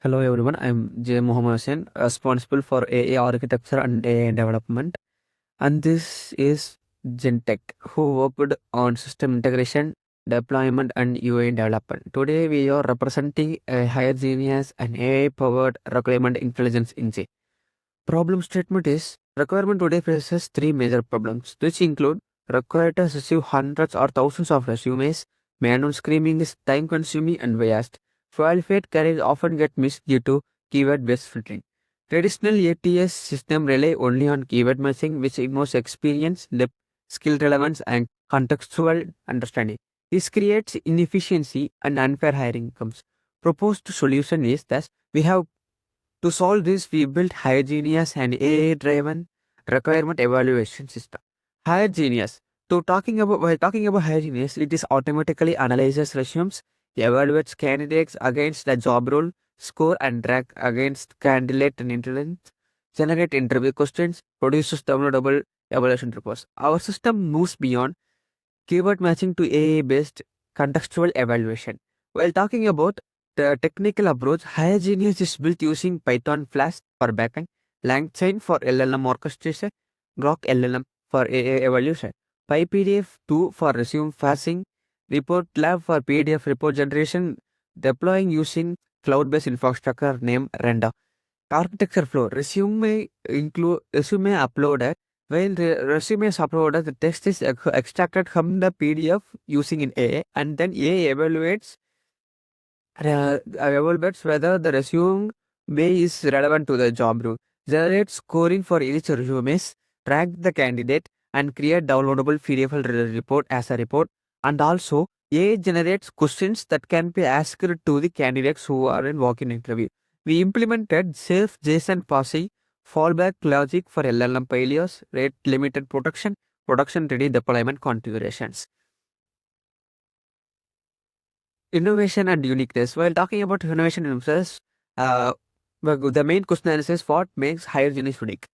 Hello everyone, I'm J. Mohammed Hussain, responsible for AI architecture and AI development. And this is Gentech, who worked on system integration, deployment, and UI development. Today we are representing a Hiregenius and AI-powered requirement intelligence engine. Problem statement is requirement today faces three major problems, which include recruiters receive hundreds or thousands of resumes, manual screening is time consuming and biased. Qualified careers often get missed due to keyword based filtering. Traditional ATS system rely only on keyword matching, which ignores experience, depth, skill relevance, and contextual understanding. This creates inefficiency and unfair hiring outcomes. Proposed solution is that we have to solve this, we built Hiregenius and AI-driven requirement evaluation system. Hiregenius. While talking about Hiregenius, it is automatically analyzes resumes, evaluates candidates against the job role, score and rank against candidate and intelligence, generate interview questions, produces downloadable evaluation reports. Our system moves beyond keyword matching to AI-based contextual evaluation. While talking about the technical approach, Hiregenius is built using Python Flask for backend, LangChain for LLM orchestration, Grok LLM for AI evaluation, PyPDF2 for resume parsing, Report Lab for PDF report generation, deploying using cloud-based infrastructure named Renda. Architecture flow. Resume uploaded. When the resume is uploaded, the text is extracted from the PDF using in AI, and then AI evaluates whether the resume is relevant to the job role. Generate scoring for each resume, track the candidate, and create downloadable PDF report as a report. And also, AI generates questions that can be asked to the candidates who are in walk-in interview. We implemented safe JSON parsing, fallback logic for LLM failures, rate limited protection, production ready deployment configurations. Innovation and uniqueness. While talking about innovation and uniqueness, uh, the main question is what makes Hiregenius unique.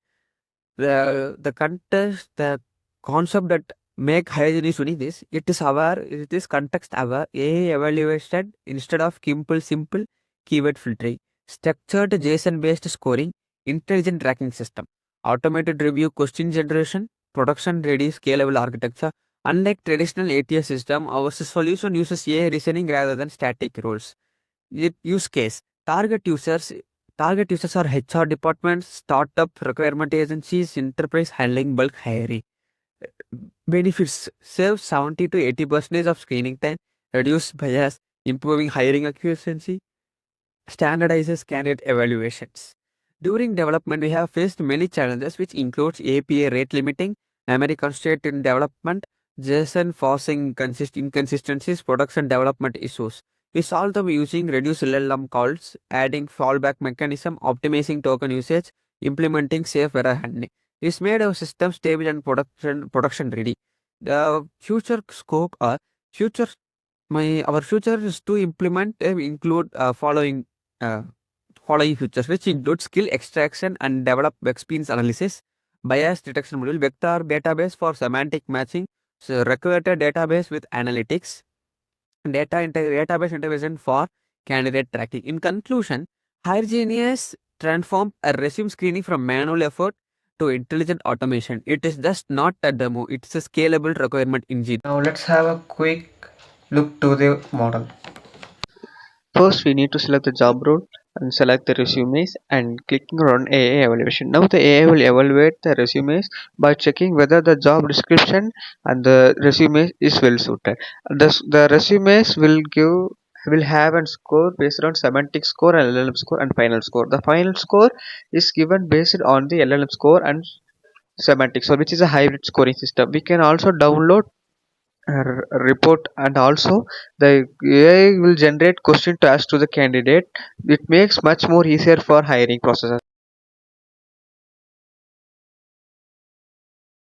The concept that make Hiregenius unique is it is context aware, AI evaluation instead of simple keyword filtering, structured JSON based scoring, intelligent tracking system, automated review question generation, production ready scalable architecture. Unlike traditional ATS system, our solution uses AI reasoning rather than static rules. Use case target users target users are HR departments, startup requirement agencies, enterprise handling bulk hiring. Benefits save 70 to 80% of screening time, reduce bias, improving hiring accuracy, standardizes candidate evaluations. During development, we have faced many challenges, which includes API rate limiting, memory constraint in development, JSON forcing inconsistencies, production development issues. We solve them using reduced LLM calls, adding fallback mechanism, optimizing token usage, implementing safe error handling. This made our system stable and production ready. The future scope are future my our future is to include uh, following features, which include skill extraction and develop experience analysis, bias detection module, vector database for semantic matching, so recruiter database with analytics, database integration for candidate tracking. In conclusion, Hygienius transformed a resume screening from manual effort to intelligent automation. It is just not a demo, it's a scalable requirement engine. Now let's have a quick look to the model. First, we need to select the job role and select the resumes and clicking on AI evaluation. Now the AI will evaluate the resumes by checking whether the job description and the resume is well suited. The resumes will have a score based on semantic score and LLM score and final score. The final score is given based on the LLM score and semantic score, which is a hybrid scoring system. We can also download report, and also the AI will generate question to ask to the candidate. It makes much more easier for hiring processes.